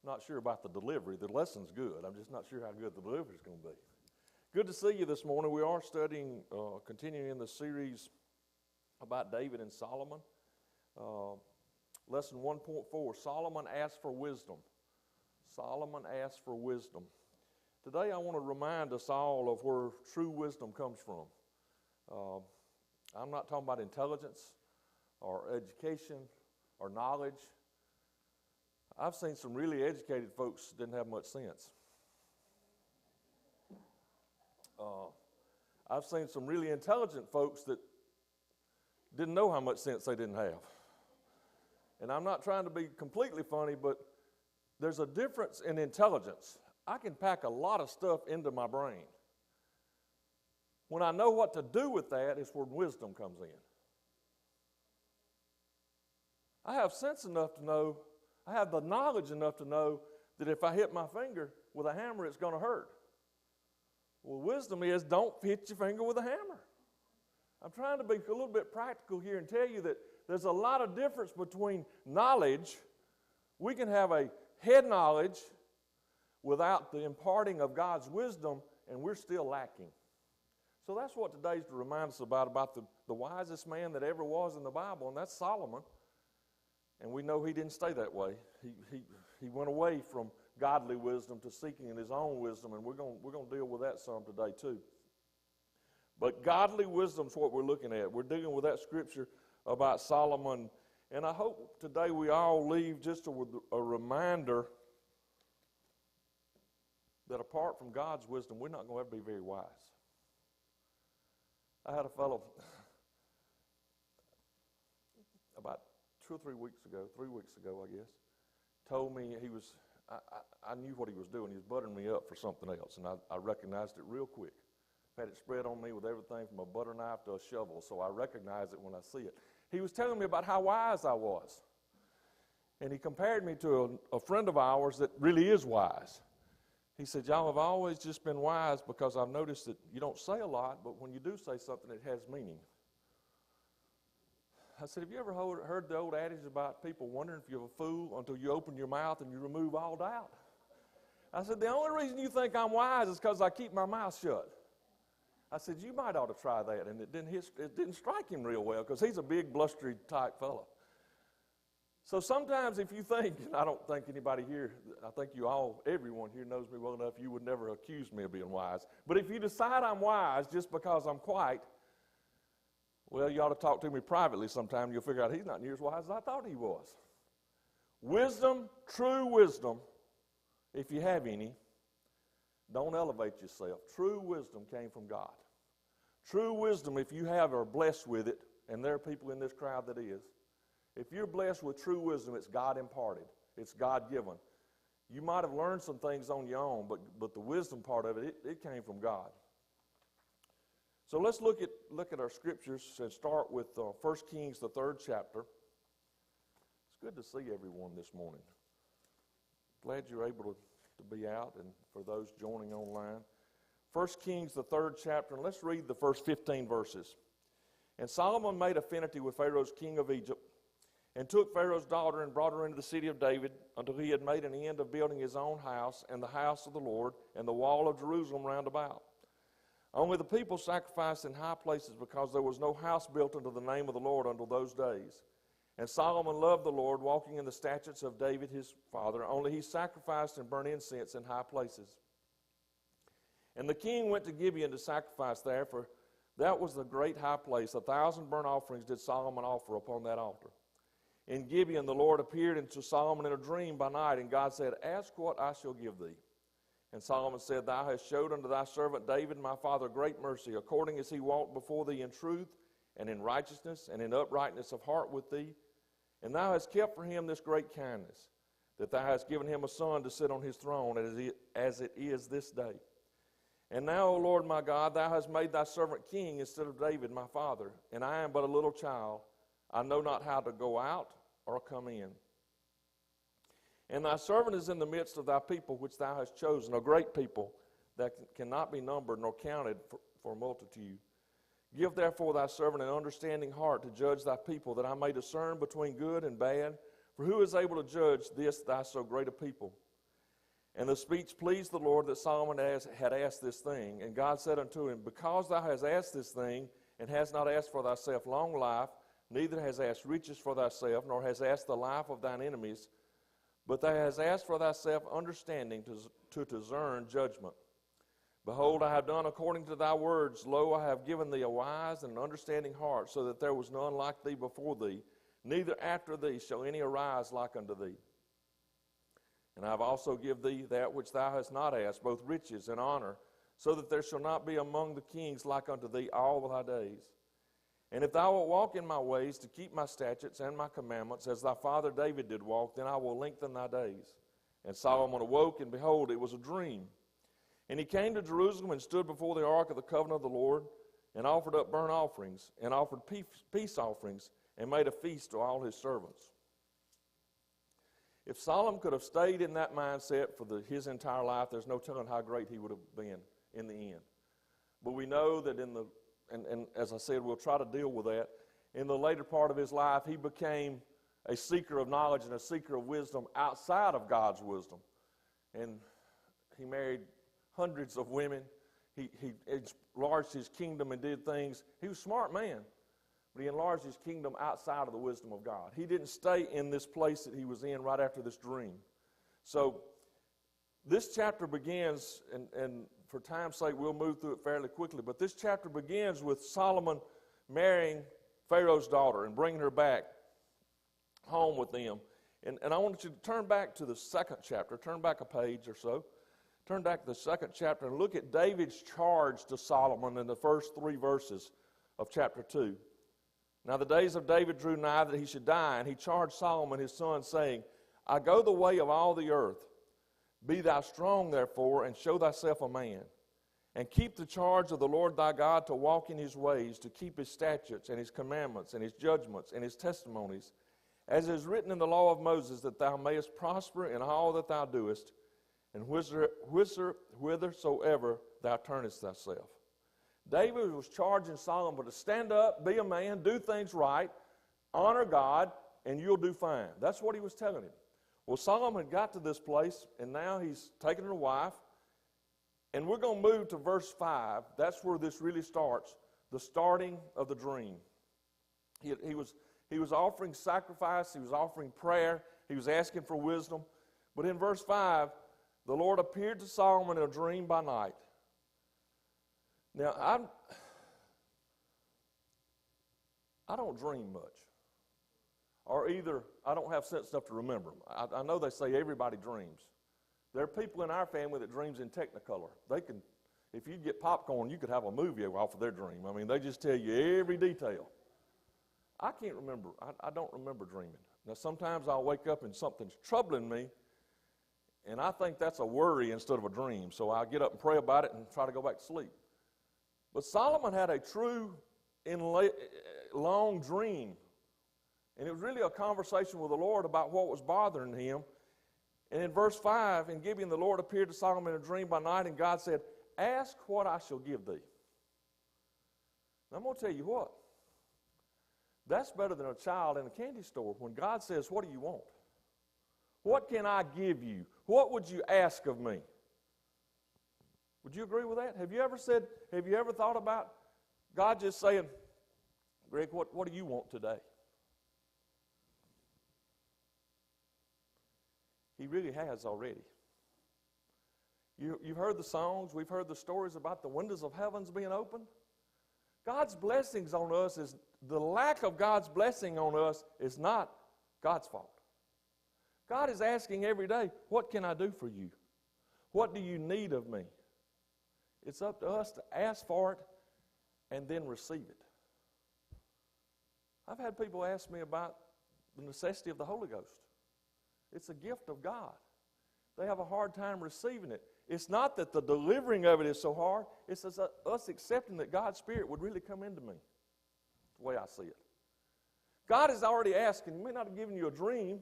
Not sure about the delivery. The lesson's good. I'm just not sure how good the delivery's going to be. Good to see you this morning. We are studying, continuing in the series about David and Solomon. Lesson 1.4, Solomon asked for wisdom. Solomon asked for wisdom. Today I want to remind us all of where true wisdom comes from. I'm not talking about intelligence or education or knowledge. I've seen some really educated folks that didn't have much sense. I've seen some really intelligent folks that didn't know how much sense they didn't have. And I'm not trying to be completely funny, but there's a difference in intelligence. I can pack a lot of stuff into my brain. When I know what to do with that is where wisdom comes in. I have sense enough to know, I have the knowledge enough to know that if I hit my finger with a hammer, it's going to hurt. Well, wisdom is don't hit your finger with a hammer. I'm trying to be a little bit practical here and tell you that there's a lot of difference between knowledge. We can have a head knowledge without the imparting of God's wisdom, and we're still lacking. So that's what today's to remind us about the wisest man that ever was in the Bible, and that's Solomon. And we know he didn't stay that way. He went away from godly wisdom to seeking in his own wisdom, and we're going to deal with that some today too. But godly wisdom is what we're looking at. We're dealing with that scripture about Solomon, and I hope today we all leave just with a reminder that apart from God's wisdom, we're not going to ever be very wise. I had a fellow about 2 or 3 weeks ago, 3 weeks ago, I guess, told me I knew what he was doing. He was buttering me up for something else, and I recognized it real quick. I've had it spread on me with everything from a butter knife to a shovel, so I recognize it when I see it. He was telling me about how wise I was, and he compared me to a friend of ours that really is wise. He said, y'all have always just been wise because I've noticed that you don't say a lot, but when you do say something, it has meaning. I said, have you ever heard the old adage about people wondering if you're a fool until you open your mouth and you remove all doubt? I said, the only reason you think I'm wise is because I keep my mouth shut. I said, you might ought to try that. And it didn't strike him real well because he's a big, blustery type fellow. So sometimes if you think, and I don't think anybody here, I think everyone here knows me well enough, you would never accuse me of being wise. But if you decide I'm wise just because I'm quiet, well, you ought to talk to me privately sometime. You'll figure out he's not near as wise as I thought he was. Wisdom, true wisdom, if you have any, don't elevate yourself. True wisdom came from God. True wisdom, if you are blessed with it, and there are people in this crowd that is, if you're blessed with true wisdom, it's God imparted. It's God given. You might have learned some things on your own, but the wisdom part of it came from God. So let's look at our scriptures and start with 1 Kings, the 3rd chapter. It's good to see everyone this morning. Glad you're able to be out, and for those joining online. 1 Kings, the 3rd chapter, and let's read the first 15 verses. And Solomon made affinity with Pharaoh's king of Egypt, and took Pharaoh's daughter and brought her into the city of David until he had made an end of building his own house and the house of the Lord and the wall of Jerusalem round about. Only the people sacrificed in high places because there was no house built unto the name of the Lord until those days. And Solomon loved the Lord, walking in the statutes of David his father, only he sacrificed and burnt incense in high places. And the king went to Gibeon to sacrifice there, for that was the great high place. 1,000 burnt offerings did Solomon offer upon that altar. In Gibeon the Lord appeared unto Solomon in a dream by night, and God said, ask what I shall give thee. And Solomon said, thou hast showed unto thy servant David my father great mercy, according as he walked before thee in truth and in righteousness and in uprightness of heart with thee. And thou hast kept for him this great kindness, that thou hast given him a son to sit on his throne as it is this day. And now, O Lord my God, thou hast made thy servant king instead of David my father, and I am but a little child. I know not how to go out or come in. And thy servant is in the midst of thy people which thou hast chosen, a great people that cannot be numbered nor counted for multitude. Give therefore thy servant an understanding heart to judge thy people, that I may discern between good and bad. For who is able to judge this thy so great a people? And the speech pleased the Lord that Solomon had asked this thing. And God said unto him, Because thou hast asked this thing, and hast not asked for thyself long life, neither hast asked riches for thyself, nor hast asked the life of thine enemies, but thou hast asked for thyself understanding to discern judgment. Behold, I have done according to thy words. Lo, I have given thee a wise and an understanding heart, so that there was none like thee before thee, neither after thee shall any arise like unto thee. And I have also given thee that which thou hast not asked, both riches and honor, so that there shall not be among the kings like unto thee all thy days. And if thou wilt walk in my ways to keep my statutes and my commandments, as thy father David did walk, then I will lengthen thy days. And Solomon awoke, and behold, it was a dream. And he came to Jerusalem and stood before the ark of the covenant of the Lord, and offered up burnt offerings, and offered peace offerings, and made a feast to all his servants. If Solomon could have stayed in that mindset for his entire life, there's no telling how great he would have been in the end. But we know that and as I said, we'll try to deal with that. In the later part of his life, he became a seeker of knowledge and a seeker of wisdom outside of God's wisdom. And he married hundreds of women. He enlarged his kingdom and did things. He was a smart man, but he enlarged his kingdom outside of the wisdom of God. He didn't stay in this place that he was in right after this dream. So this chapter begins, and for time's sake, we'll move through it fairly quickly, but this chapter begins with Solomon marrying Pharaoh's daughter and bringing her back home with them. And I want you to turn back to the second chapter. Turn back a page or so. Turn back to the second chapter and look at David's charge to Solomon in the first 3 verses of chapter 2. Now the days of David drew nigh that he should die, and he charged Solomon his son, saying, I go the way of all the earth. Be thou strong, therefore, and show thyself a man. And keep the charge of the Lord thy God to walk in his ways, to keep his statutes and his commandments and his judgments and his testimonies, as is written in the law of Moses, that thou mayest prosper in all that thou doest, and whithersoever thou turnest thyself. David was charging Solomon to stand up, be a man, do things right, honor God, and you'll do fine. That's what he was telling him. Well, Solomon got to this place, and now he's taking a wife, and we're going to move to verse 5. That's where this really starts, the starting of the dream. He was offering sacrifice, he was offering prayer, he was asking for wisdom. But in verse 5, the Lord appeared to Solomon in a dream by night. Now, I don't dream much. Or either I don't have sense enough to remember them. I know they say everybody dreams. There are people in our family that dreams in Technicolor. They can, if you get popcorn, you could have a movie off of their dream. I mean, they just tell you every detail. I can't remember. I don't remember dreaming. Now, sometimes I'll wake up and something's troubling me, and I think that's a worry instead of a dream. So I'll get up and pray about it and try to go back to sleep. But Solomon had a true, long dream. And it was really a conversation with the Lord about what was bothering him. And in verse 5, in Gibeon, the Lord appeared to Solomon in a dream by night, and God said, ask what I shall give thee. And I'm going to tell you what. That's better than a child in a candy store when God says, what do you want? What can I give you? What would you ask of me? Would you agree with that? Have you ever thought about God just saying, Greg, what do you want today? He really has already. You've heard the songs. We've heard the stories about the windows of heavens being opened. God's blessings on us is, the lack of God's blessing on us is not God's fault. God is asking every day, what can I do for you? What do you need of me? It's up to us to ask for it and then receive it. I've had people ask me about the necessity of the Holy Ghost. It's a gift of God. They have a hard time receiving it. It's not that the delivering of it is so hard. It's us accepting that God's Spirit would really come into me. That's the way I see it. God is already asking. He may not have given you a dream,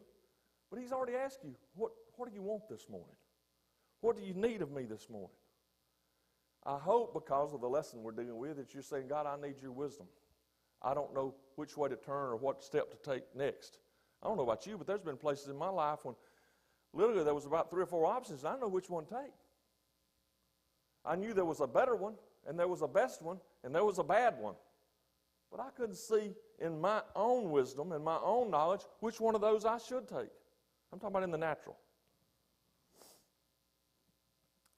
but He's already asked you, what do you want this morning? What do you need of me this morning? I hope because of the lesson we're dealing with that you're saying, God, I need your wisdom. I don't know which way to turn or what step to take next. I don't know about you, but there's been places in my life when Literally, there was about 3 or 4 options, and I didn't know which one to take. I knew there was a better one, and there was a best one, and there was a bad one. But I couldn't see in my own wisdom and my own knowledge which one of those I should take. I'm talking about in the natural.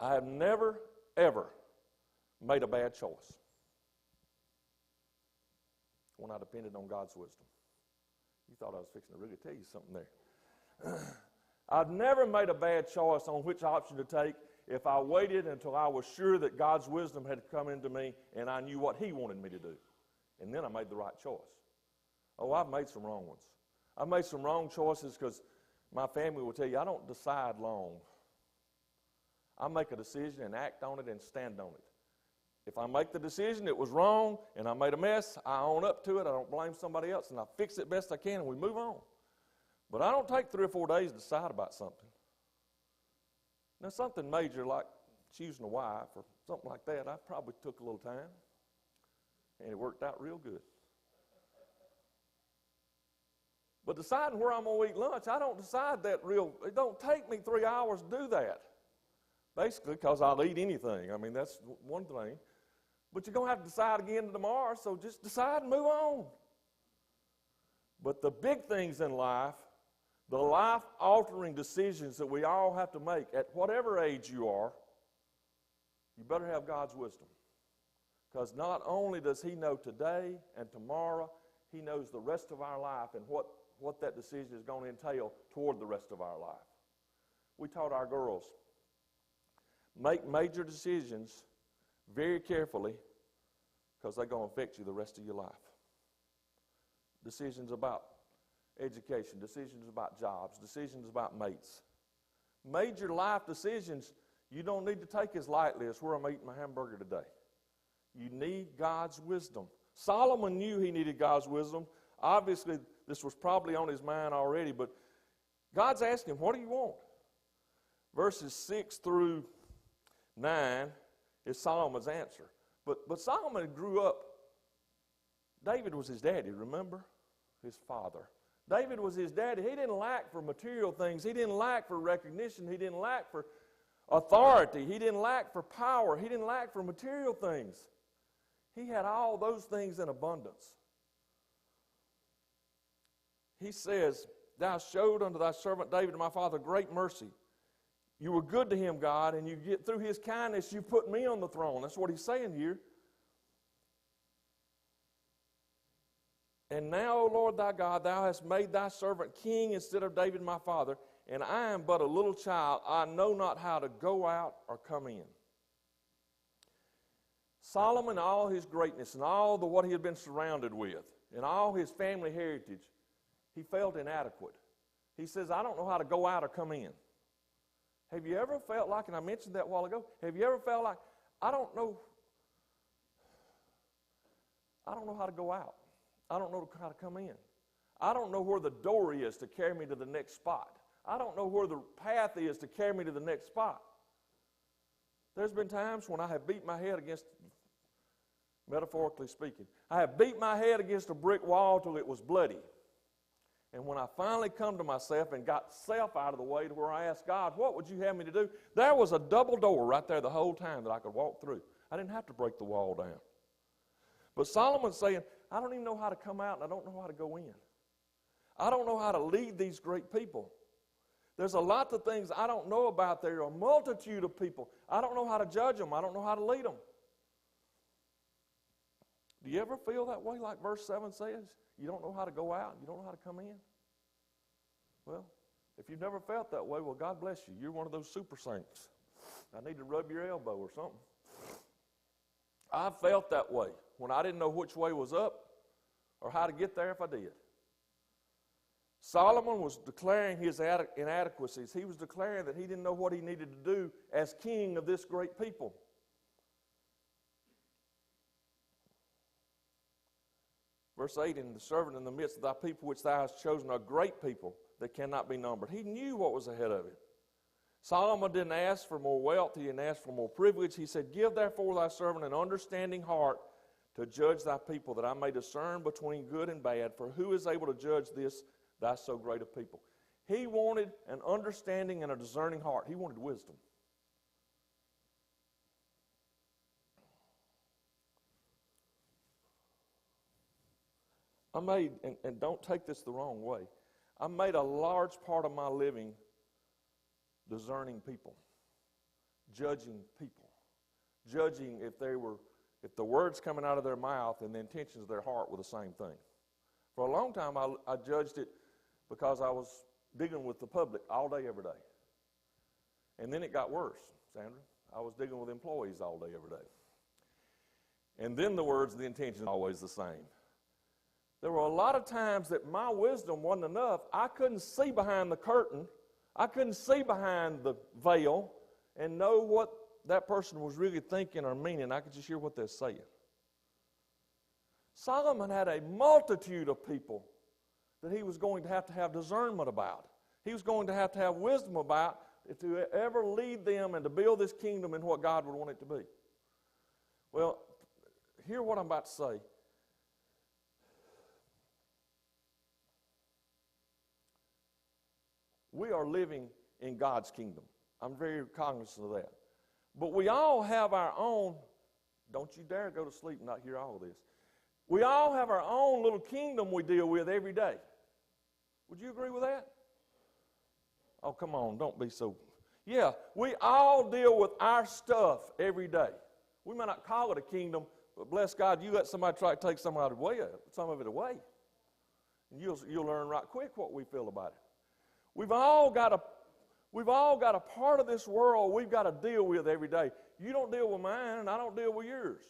I have never, ever made a bad choice when I depended on God's wisdom. You thought I was fixing to really tell you something there. I've never made a bad choice on which option to take if I waited until I was sure that God's wisdom had come into me and I knew what He wanted me to do. And then I made the right choice. Oh, I've made some wrong ones. I've made some wrong choices because my family will tell you I don't decide long. I make a decision and act on it and stand on it. If I make the decision it was wrong and I made a mess, I own up to it. I don't blame somebody else, and I fix it best I can, and we move on. But I don't take 3 or 4 days to decide about something. Now, something major like choosing a wife or something like that, I probably took a little time, and it worked out real good. But deciding where I'm going to eat lunch, I don't decide that it don't take me 3 hours to do that. Basically, because I'll eat anything. I mean, that's one thing. But you're going to have to decide again tomorrow, so just decide and move on. But the big things in life, the life-altering decisions that we all have to make at whatever age you are, you better have God's wisdom. Because not only does He know today and tomorrow, He knows the rest of our life and what that decision is going to entail toward the rest of our life. We taught our girls, make major decisions very carefully because they're going to affect you the rest of your life. Decisions about education, decisions about jobs, decisions about mates. Major life decisions you don't need to take as lightly as where I'm eating my hamburger today. You need God's wisdom. Solomon knew he needed God's wisdom. Obviously, this was probably on his mind already, but God's asking him, what do you want? Verses 6 through 9 is Solomon's answer. But Solomon grew up, David was his daddy, remember? His father. David was his daddy. He didn't lack for material things. He didn't lack for recognition. He didn't lack for authority. He didn't lack for power. He didn't lack for material things. He had all those things in abundance. He says, thou showed unto thy servant David, my father, great mercy. You were good to him, God, and you get through his kindness, you put me on the throne. That's what he's saying here. And now, O Lord thy God, thou hast made thy servant king instead of David my father, and I am but a little child. I know not how to go out or come in. Solomon, all his greatness and all what he had been surrounded with, and all his family heritage, he felt inadequate. He says, I don't know how to go out or come in. Have you ever felt like, and I mentioned that a while ago, have you ever felt like, I don't know how to go out. I don't know how to come in. I don't know where the door is to carry me to the next spot. I don't know where the path is to carry me to the next spot. There's been times when I have beat my head against, metaphorically speaking, I have beat my head against a brick wall till it was bloody. And when I finally come to myself and got self out of the way to where I asked God, what would you have me to do? There was a double door right there the whole time that I could walk through. I didn't have to break the wall down. But Solomon's saying, I don't even know how to come out and I don't know how to go in. I don't know how to lead these great people. There's a lot of things I don't know about. There are a multitude of people. I don't know how to judge them. I don't know how to lead them. Do you ever feel that way like verse 7 says? You don't know how to go out. You don't know how to come in. Well, if you've never felt that way, well, God bless you. You're one of those super saints. I need to rub your elbow or something. I felt that way when I didn't know which way was up or how to get there if I did. Solomon was declaring his inadequacies. He was declaring that he didn't know what he needed to do as king of this great people. Verse 8, and the servant in the midst of thy people which thou hast chosen are great people that cannot be numbered. He knew what was ahead of him. Solomon didn't ask for more wealth. He didn't ask for more privilege. He said, give therefore thy servant an understanding heart to judge thy people, that I may discern between good and bad. For who is able to judge this, thy so great a people? He wanted an understanding and a discerning heart. He wanted wisdom. I made, and don't take this the wrong way, I made a large part of my living discerning people, judging people, judging if the words coming out of their mouth and the intentions of their heart were the same thing. For a long time, I judged it because I was dealing with the public all day, every day. And then it got worse, Sandra. I was dealing with employees all day, every day. And then the words and the intentions were always the same. There were a lot of times that my wisdom wasn't enough. I couldn't see behind the curtain. I couldn't see behind the veil and know what that person was really thinking or meaning. I could just hear what they're saying. Solomon had a multitude of people that he was going to have discernment about. He was going to have wisdom about to ever lead them and to build this kingdom in what God would want it to be. Well, hear what I'm about to say. We are living in God's kingdom. I'm very cognizant of that. But we all have our own, don't you dare go to sleep and not hear all of this. We all have our own little kingdom we deal with every day. Would you agree with that? Oh, come on, don't be so. Yeah, we all deal with our stuff every day. We may not call it a kingdom, but bless God, you let somebody try to take some of it away. And you'll learn right quick what we feel about it. We've all got a part of this world we've got to deal with every day. You don't deal with mine, and I don't deal with yours.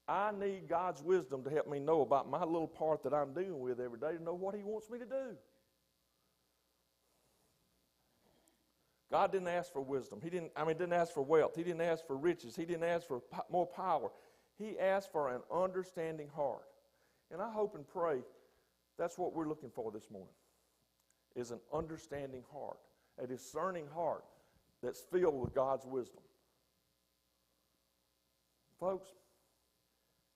I need God's wisdom to help me know about my little part that I'm dealing with every day to know what He wants me to do. God didn't ask for wisdom. He didn't ask for wealth. He didn't ask for riches. He didn't ask for more power. He asked for an understanding heart. And I hope and pray that's what we're looking for this morning, is an understanding heart, a discerning heart that's filled with God's wisdom. Folks,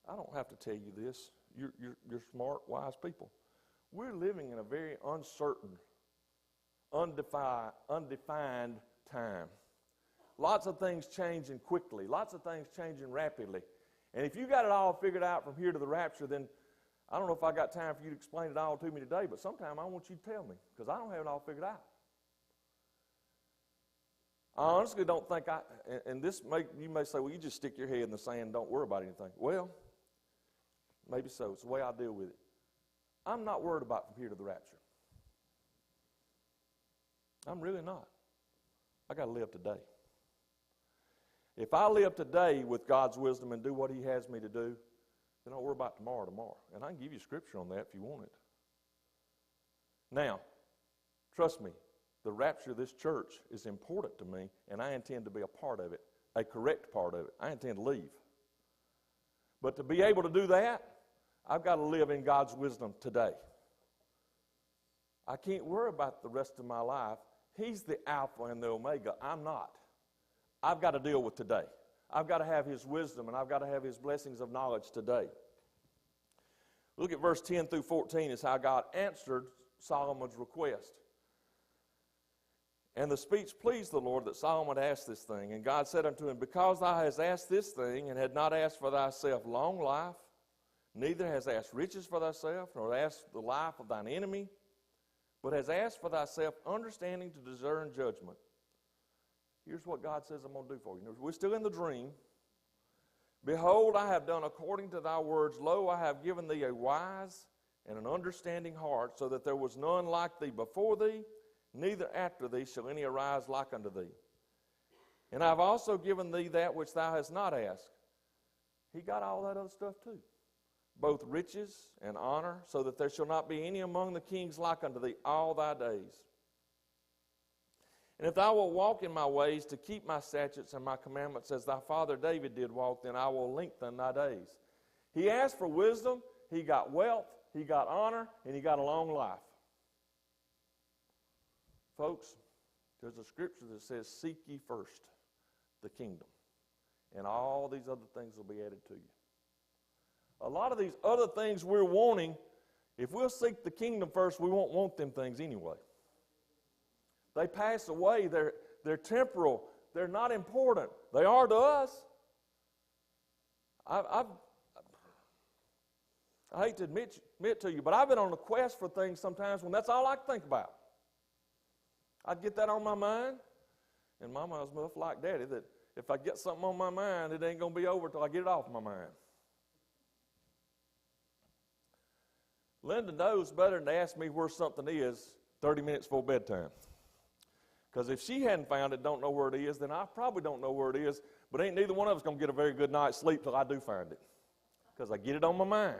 I don't have to tell you this. You're smart, wise people. We're living in a very uncertain, undefined time. Lots of things changing quickly. Lots of things changing rapidly. And if you got it all figured out from here to the rapture, then I don't know if I got time for you to explain it all to me today, but sometime I want you to tell me, because I don't have it all figured out. I honestly don't think you may say, well, you just stick your head in the sand and don't worry about anything. Well, maybe so. It's the way I deal with it. I'm not worried about from here to the rapture. I'm really not. I got to live today. If I live today with God's wisdom and do what He has me to do, then I'll worry about tomorrow. And I can give you scripture on that if you want it. Now, trust me, the rapture of this church is important to me, and I intend to be a part of it, a correct part of it. I intend to leave. But to be able to do that, I've got to live in God's wisdom today. I can't worry about the rest of my life. He's the Alpha and the Omega. I'm not. I've got to deal with today. I've got to have His wisdom, and I've got to have His blessings of knowledge today. Look at verse 10 through 14 is how God answered Solomon's request. And the speech pleased the Lord that Solomon asked this thing. And God said unto him, because thou hast asked this thing, and had not asked for thyself long life, neither hast asked riches for thyself, nor asked the life of thine enemy, but hast asked for thyself understanding to discern judgment. Here's what God says I'm going to do for you. We're still in the dream. Behold, I have done according to thy words. Lo, I have given thee a wise and an understanding heart, so that there was none like thee before thee, neither after thee shall any arise like unto thee. And I have also given thee that which thou hast not asked. He got all that other stuff too. Both riches and honor, so that there shall not be any among the kings like unto thee all thy days. And if thou wilt walk in my ways to keep my statutes and my commandments as thy father David did walk, then I will lengthen thy days. He asked for wisdom, he got wealth, he got honor, and he got a long life. Folks, there's a scripture that says, seek ye first the kingdom, and all these other things will be added to you. A lot of these other things we're wanting If we'll seek the kingdom first, we won't want them things anyway. They pass away. They're temporal. They're not important. They are to us. I hate to admit to you, but I've been on a quest for things sometimes when that's all I can think about. I'd get that on my mind, and Mama was much like Daddy, that if I get something on my mind, it ain't going to be over till I get it off my mind. Linda knows better than to ask me where something is 30 minutes before bedtime. Because if she hadn't found it, don't know where it is, then I probably don't know where it is, but ain't neither one of us going to get a very good night's sleep till I do find it. Because I get it on my mind.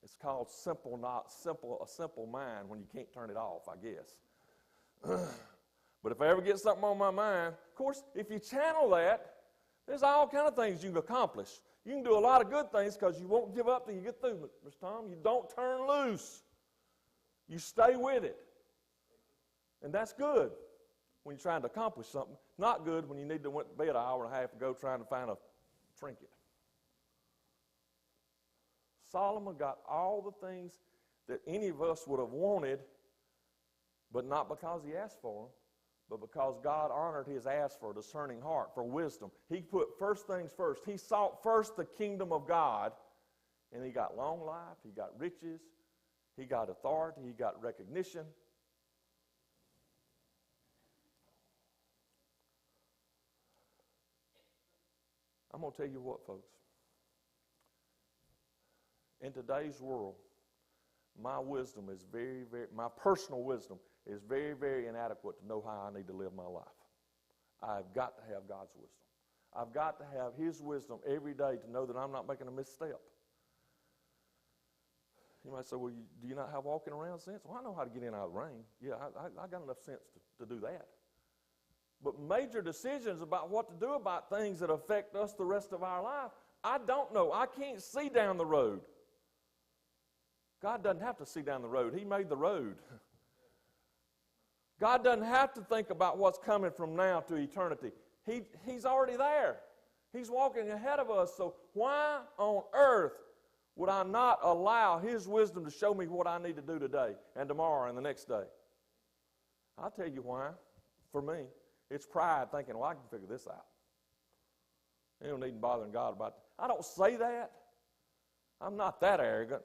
It's called a simple mind when you can't turn it off, I guess. But if I ever get something on my mind, of course, if you channel that, there's all kind of things you can accomplish. You can do a lot of good things because you won't give up till you get through, Mr. Tom. You don't turn loose. You stay with it. And that's good when you're trying to accomplish something. Not good when you need to went to bed an hour and a half ago trying to find a trinket. Solomon got all the things that any of us would have wanted, but not because he asked for them, but because God honored his ask for a discerning heart, for wisdom. He put first things first. He sought first the kingdom of God, and he got long life, he got riches, he got authority, he got recognition. I'm going to tell you what, folks. In today's world, my wisdom is my personal wisdom is very, very inadequate to know how I need to live my life. I've got to have God's wisdom. I've got to have his wisdom every day to know that I'm not making a misstep. You might say, well, do you not have walking around sense? Well, I know how to get in and out of the rain. Yeah, I got enough sense to do that. But major decisions about what to do about things that affect us the rest of our life, I don't know. I can't see down the road. God doesn't have to see down the road. He made the road. God doesn't have to think about what's coming from now to eternity. He's already there. He's walking ahead of us. So why on earth would I not allow his wisdom to show me what I need to do today and tomorrow and the next day? I'll tell you why. For me, it's pride thinking, well, I can figure this out. You don't need bothering God about that. I don't say that. I'm not that arrogant.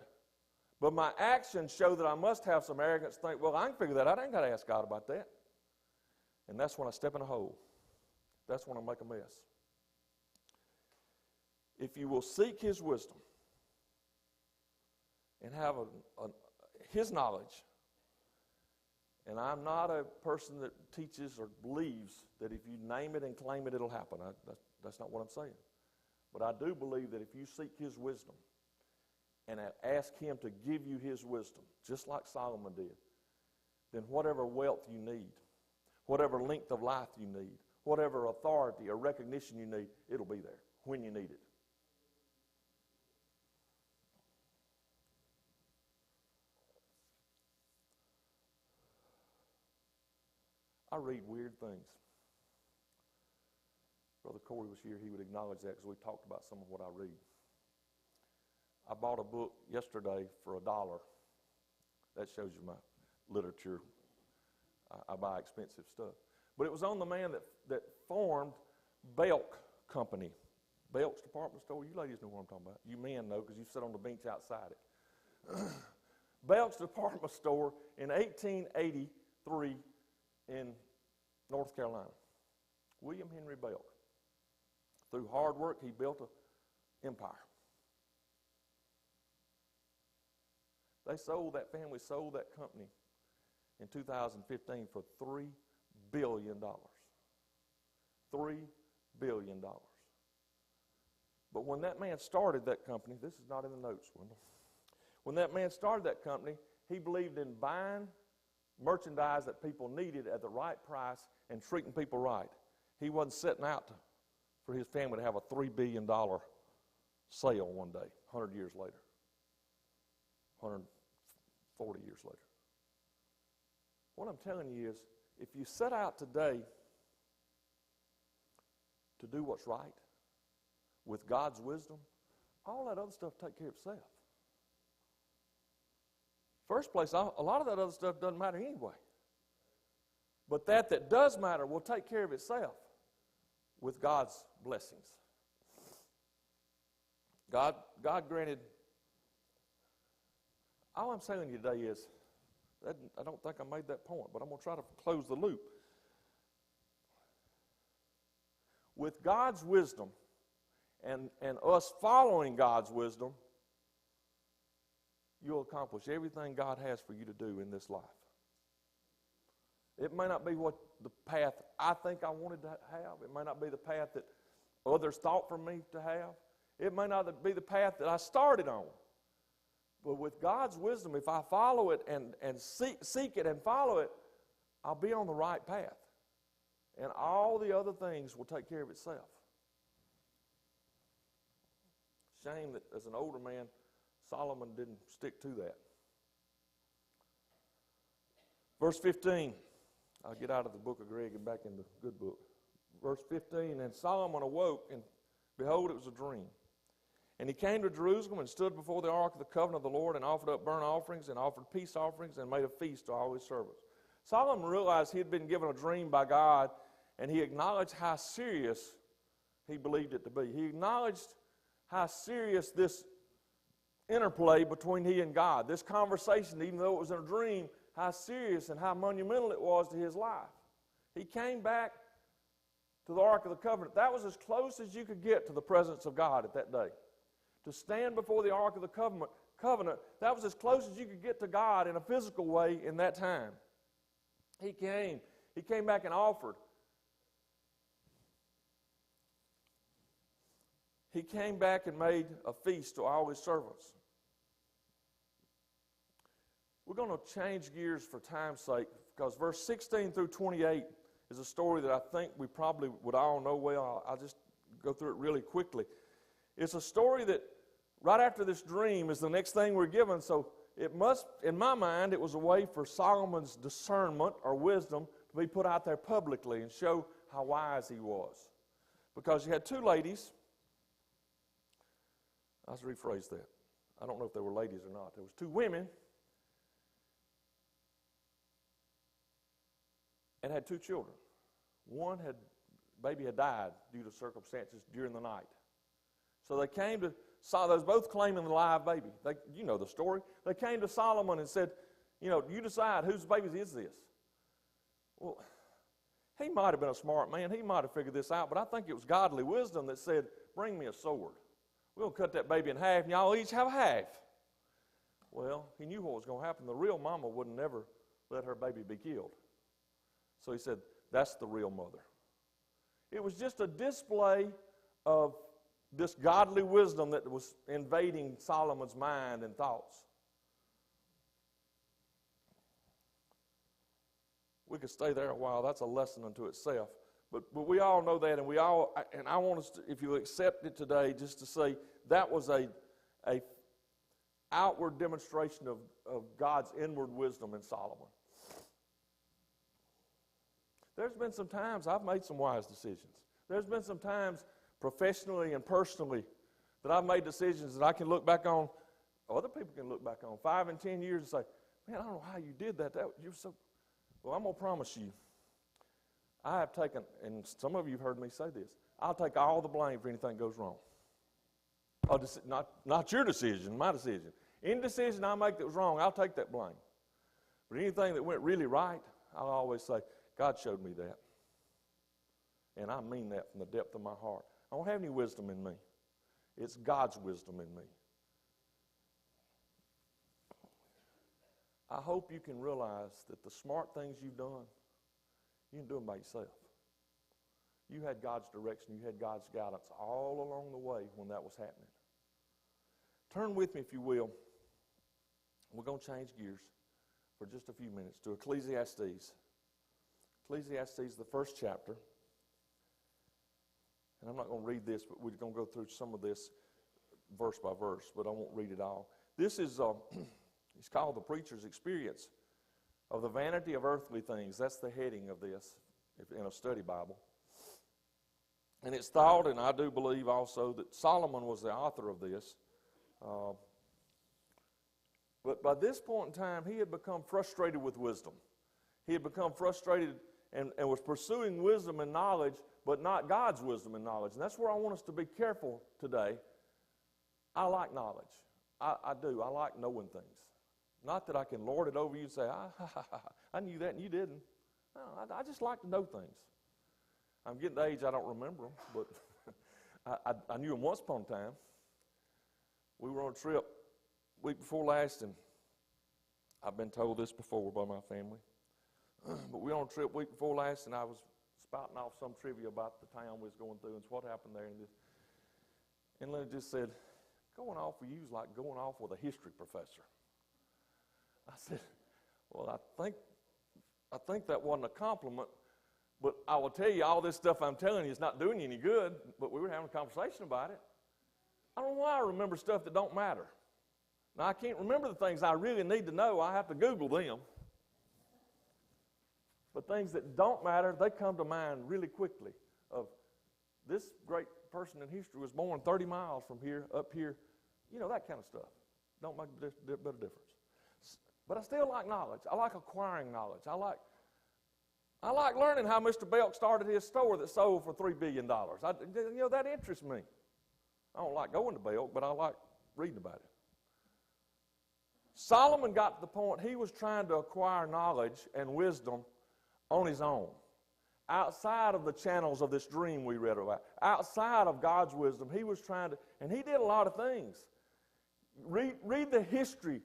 But my actions show that I must have some arrogance to think, well, I can figure that out. I ain't got to ask God about that. And that's when I step in a hole. That's when I make a mess. If you will seek his wisdom and have his knowledge, and I'm not a person that teaches or believes that if you name it and claim it, it'll happen. That's not what I'm saying. But I do believe that if you seek his wisdom and ask him to give you his wisdom, just like Solomon did, then whatever wealth you need, whatever length of life you need, whatever authority or recognition you need, it'll be there when you need it. I read weird things. Brother Corey was here. He would acknowledge that because we talked about some of what I read. I bought a book yesterday for $1. That shows you my literature. I buy expensive stuff. But it was on the man that formed Belk Company. Belk's department store. You ladies know what I'm talking about. You men know because you sit on the bench outside it. Belk's department store in 1883 in North Carolina. William Henry Belk. Through hard work, he built an empire. That family sold that company in 2015 for $3 billion. $3 billion. But when that man started that company, this is not in the notes, Wendell. When that man started that company, he believed in buying merchandise that people needed at the right price and treating people right. He wasn't setting out for his family to have a $3 billion sale one day, 100 years later, 140 years later. What I'm telling you is, if you set out today to do what's right with God's wisdom, all that other stuff take care of itself. First place, a lot of that other stuff doesn't matter anyway. But that does matter will take care of itself with God's blessings. God granted. All I'm saying to you today is, I don't think I made that point, but I'm going to try to close the loop. With God's wisdom and us following God's wisdom, you'll accomplish everything God has for you to do in this life. It may not be what the path I think I wanted to have. It may not be the path that others thought for me to have. It may not be the path that I started on. But with God's wisdom, if I follow it and seek it and follow it, I'll be on the right path. And all the other things will take care of itself. Shame that as an older man, Solomon didn't stick to that. Verse 15. I'll get out of the book of Greg and back in the good book. Verse 15, and Solomon awoke, and behold, it was a dream. And he came to Jerusalem and stood before the ark of the covenant of the Lord and offered up burnt offerings and offered peace offerings and made a feast to all his servants. Solomon realized he had been given a dream by God, and he acknowledged how serious he believed it to be. He acknowledged how serious this interplay between he and God, this conversation, even though it was in a dream, how serious and how monumental it was to his life. He came back to the Ark of the Covenant. That was as close as you could get to the presence of God at that day. To stand before the Ark of the Covenant, that was as close as you could get to God in a physical way in that time. He came back and offered. He came back and made a feast to all his servants. We're going to change gears for time's sake, because verse 16 through 28 is a story that I think we probably would all know well. I'll just go through it really quickly. It's a story that right after this dream is the next thing we're given, so it must, in my mind, it was a way for Solomon's discernment or wisdom to be put out there publicly and show how wise he was. Because you had two ladies. Let's rephrase that. I don't know if they were ladies or not. There was two women and had two children. Baby had died due to circumstances during the night. So they came to, they was both claiming the live baby. You know the story. They came to Solomon and said, you decide whose baby is this. Well, he might have been a smart man. He might have figured this out, but I think it was godly wisdom that said, bring me a sword. We'll cut that baby in half, and y'all each have a half. Well, he knew what was going to happen. The real mama would never let her baby be killed. So he said, that's the real mother. It was just a display of this godly wisdom that was invading Solomon's mind and thoughts. We could stay there a while. That's a lesson unto itself. But we all know that, and I want us to, if you accept it today, just to say that was a outward demonstration of God's inward wisdom in Solomon. There's been some times I've made some wise decisions. There's been some times professionally and personally that I've made decisions that I can look back on, other people can look back on 5 and 10 years and say, man, I don't know how you did that. You're so. Well, I'm going to promise you, I have taken, and some of you have heard me say this, I'll take all the blame if anything goes wrong. Not your decision, my decision. Any decision I make that was wrong, I'll take that blame. But anything that went really right, I'll always say, God showed me that. And I mean that from the depth of my heart. I don't have any wisdom in me. It's God's wisdom in me. I hope you can realize that the smart things you've done, you can do them by yourself. You had God's direction, you had God's guidance all along the way when that was happening. Turn with me, if you will. We're going to change gears for just a few minutes to Ecclesiastes. Ecclesiastes, the first chapter. And I'm not going to read this, but we're going to go through some of this verse by verse, but I won't read it all. This is, it's called The Preacher's Experience of the Vanity of Earthly Things. That's the heading of this in a study Bible. And it's thought, and I do believe also, that Solomon was the author of this. But by this point in time, he had become frustrated with wisdom. He had become frustrated and was pursuing wisdom and knowledge, but not God's wisdom and knowledge. And that's where I want us to be careful today. I like knowledge. I do. I like knowing things. Not that I can lord it over you and say, I knew that and you didn't. No, I just like to know things. I'm getting to age I don't remember them, but I knew them once upon a time. We were on a trip week before last, and I've been told this before by my family. But we were on a trip week before last, and I was spouting off some trivia about the town we was going through and what happened there. And Leonard just said, going off with you is like going off with a history professor. I said, well, I think that wasn't a compliment, but I will tell you all this stuff I'm telling you is not doing you any good, but we were having a conversation about it. I don't know why I remember stuff that don't matter. Now, I can't remember the things I really need to know. I have to Google them. But things that don't matter, they come to mind really quickly. Of this great person in history was born 30 miles from here, up here. You know, that kind of stuff. Don't make a bit of difference. But I still like knowledge. I like acquiring knowledge. I like learning how Mr. Belk started his store that sold for $3 billion. That interests me. I don't like going to Belk, but I like reading about it. Solomon got to the point he was trying to acquire knowledge and wisdom on his own, outside of the channels of this dream we read about, outside of God's wisdom. He was trying to, and he did a lot of things. Read the history,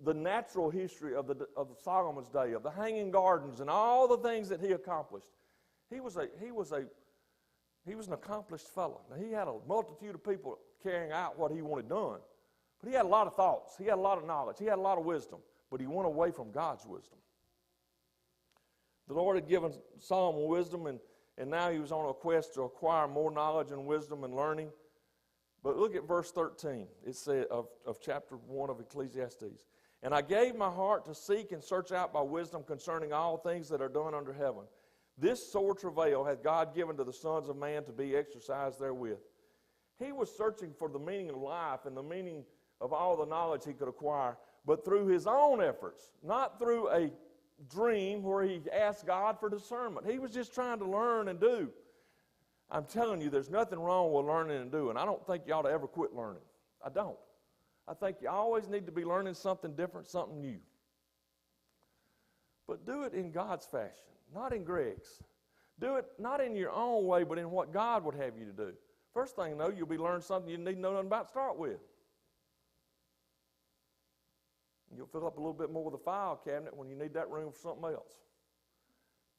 the natural history of Solomon's day, of the hanging gardens and all the things that he accomplished. He was an accomplished fellow. Now, he had a multitude of people carrying out what he wanted done. But he had a lot of thoughts. He had a lot of knowledge. He had a lot of wisdom. But he went away from God's wisdom. The Lord had given Solomon wisdom, and now he was on a quest to acquire more knowledge and wisdom and learning. But look at verse 13. It says of chapter 1 of Ecclesiastes. And I gave my heart to seek and search out by wisdom concerning all things that are done under heaven. This sore travail hath God given to the sons of man to be exercised therewith. He was searching for the meaning of life and the meaning of all the knowledge he could acquire, but through his own efforts, not through a dream where he asked God for discernment. He was just trying to learn and do. I'm telling you, there's nothing wrong with learning and doing. I don't think you ought to ever quit learning. I don't. I think you always need to be learning something different, something new. But do it in God's fashion, not in Greg's. Do it not in your own way, but in what God would have you to do. First thing you know, you'll be learning something you need to know nothing about to start with. You'll fill up a little bit more with a file cabinet when you need that room for something else.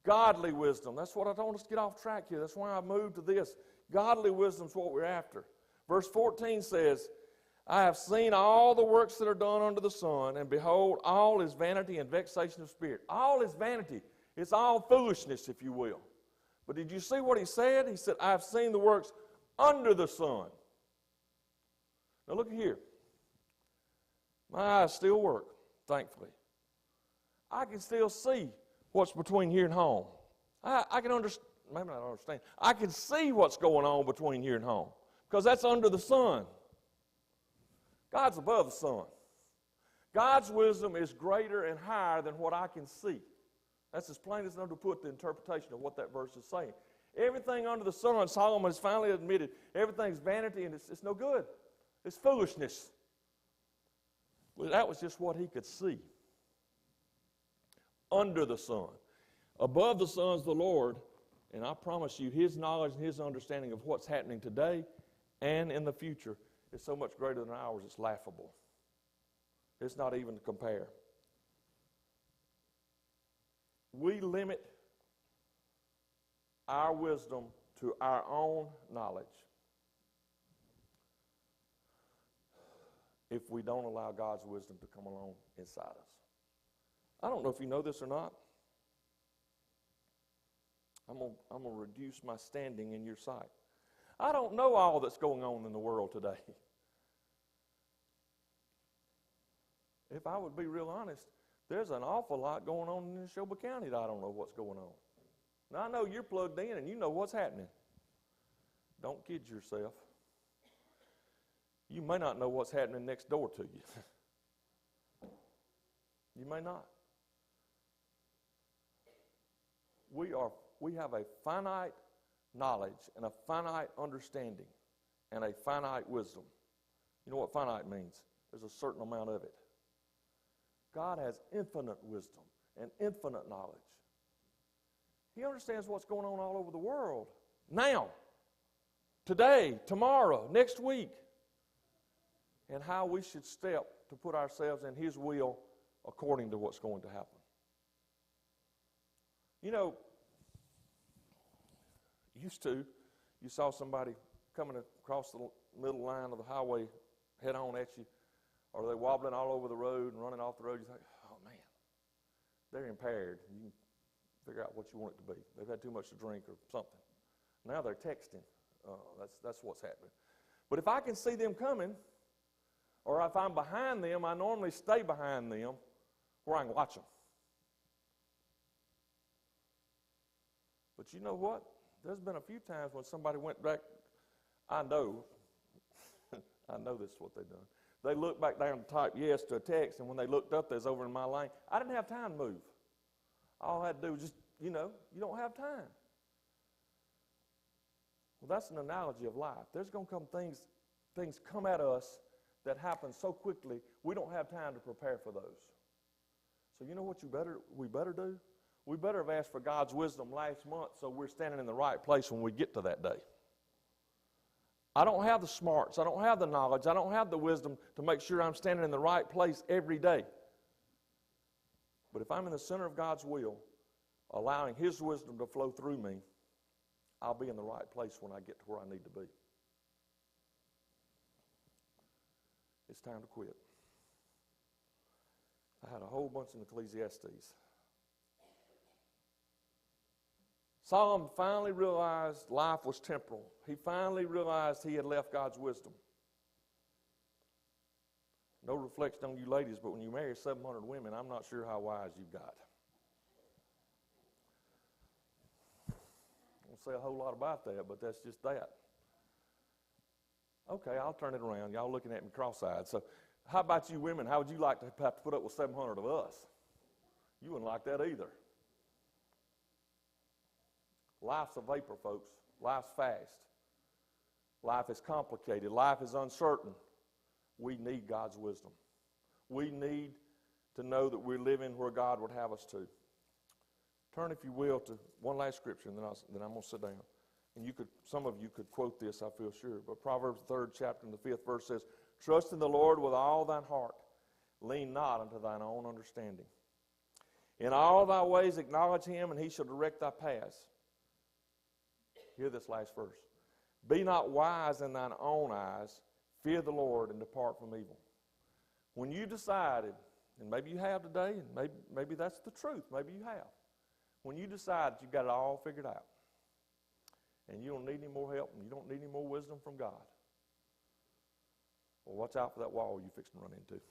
Godly wisdom. That's what I don't want us to get off track here. That's why I moved to this. Godly wisdom is what we're after. Verse 14 says, I have seen all the works that are done under the sun, and behold, all is vanity and vexation of spirit. All is vanity. It's all foolishness, if you will. But did you see what he said? He said, I have seen the works under the sun. Now look here. My eyes still work, thankfully. I can still see what's between here and home. I can understand, maybe not understand. I can see what's going on between here and home because that's under the sun. God's above the sun. God's wisdom is greater and higher than what I can see. That's as plain as enough to put the interpretation of what that verse is saying. Everything under the sun, Solomon has finally admitted, everything's vanity and it's no good. It's foolishness. Well, that was just what he could see. Under the sun. Above the sun's the Lord, and I promise you, his knowledge and his understanding of what's happening today and in the future is so much greater than ours, it's laughable. It's not even to compare. We limit our wisdom to our own knowledge if we don't allow God's wisdom to come along inside us. I don't know if you know this or not. I'm going to reduce my standing in your sight. I don't know all that's going on in the world today. If I would be real honest, there's an awful lot going on in Neshoba County that I don't know what's going on. Now, I know you're plugged in and you know what's happening. Don't kid yourself. You may not know what's happening next door to you. You may not. We have a finite knowledge and a finite understanding and a finite wisdom. You know what finite means? There's a certain amount of it. God has infinite wisdom and infinite knowledge. He understands what's going on all over the world. Now, today, tomorrow, next week. And how we should step to put ourselves in His will according to what's going to happen. You know, you saw somebody coming across the middle line of the highway head on at you, or they're wobbling all over the road and running off the road. You think, oh man, they're impaired. You can figure out what you want it to be. They've had too much to drink or something. Now they're texting. That's what's happening. But if I can see them coming, or if I'm behind them, I normally stay behind them where I can watch them. But you know what? There's been a few times when somebody went back, I know this is what they've done. They looked back down to type yes to a text, and when they looked up, they was over in my lane. I didn't have time to move. All I had to do was just, you don't have time. Well, that's an analogy of life. There's going to come things come at us that happen so quickly, we don't have time to prepare for those. So you know what we better do? We better have asked for God's wisdom last month so we're standing in the right place when we get to that day. I don't have the smarts. I don't have the knowledge. I don't have the wisdom to make sure I'm standing in the right place every day. But if I'm in the center of God's will, allowing His wisdom to flow through me, I'll be in the right place when I get to where I need to be. It's time to quit. I had a whole bunch in Ecclesiastes. Solomon finally realized life was temporal. He finally realized he had left God's wisdom. No reflection on you ladies, but when you marry 700 women, I'm not sure how wise you've got. I won't say a whole lot about that, but that's just that. Okay, I'll turn it around. Y'all looking at me cross-eyed. So how about you women? How would you like to have to put up with 700 of us? You wouldn't like that either. Life's a vapor, folks. Life's fast. Life is complicated. Life is uncertain. We need God's wisdom. We need to know that we're living where God would have us to. Turn, if you will, to one last scripture, and then I'm going to sit down. And some of you could quote this, I feel sure. But Proverbs 3rd chapter and the 5th verse says, "Trust in the Lord with all thine heart. Lean not unto thine own understanding. In all thy ways acknowledge Him, and He shall direct thy paths." Hear this last verse. "Be not wise in thine own eyes. Fear the Lord and depart from evil." When you decided, and maybe you have today, and maybe that's the truth, maybe you have. When you decide that you've got it all figured out, and you don't need any more help, and you don't need any more wisdom from God, well, watch out for that wall you're fixing to run into.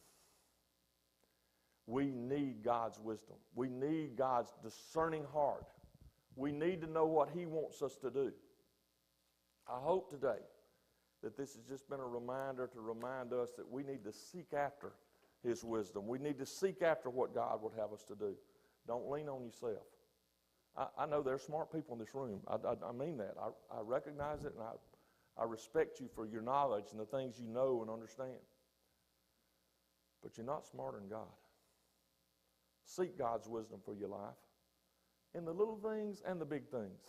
We need God's wisdom. We need God's discerning heart. We need to know what He wants us to do. I hope today that this has just been a reminder to remind us that we need to seek after His wisdom. We need to seek after what God would have us to do. Don't lean on yourself. I know there are smart people in this room. I mean that. I recognize it, and I respect you for your knowledge and the things you know and understand. But you're not smarter than God. Seek God's wisdom for your life in the little things and the big things.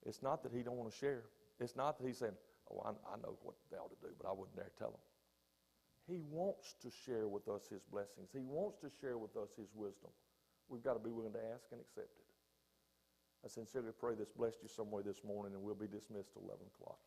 It's not that He don't want to share. It's not that He's saying, "Oh, I know what they ought to do, but I wouldn't dare tell them." He wants to share with us His blessings. He wants to share with us His wisdom. We've got to be willing to ask and accept it. I sincerely pray this blessed you some way this morning, and we'll be dismissed till 11 o'clock.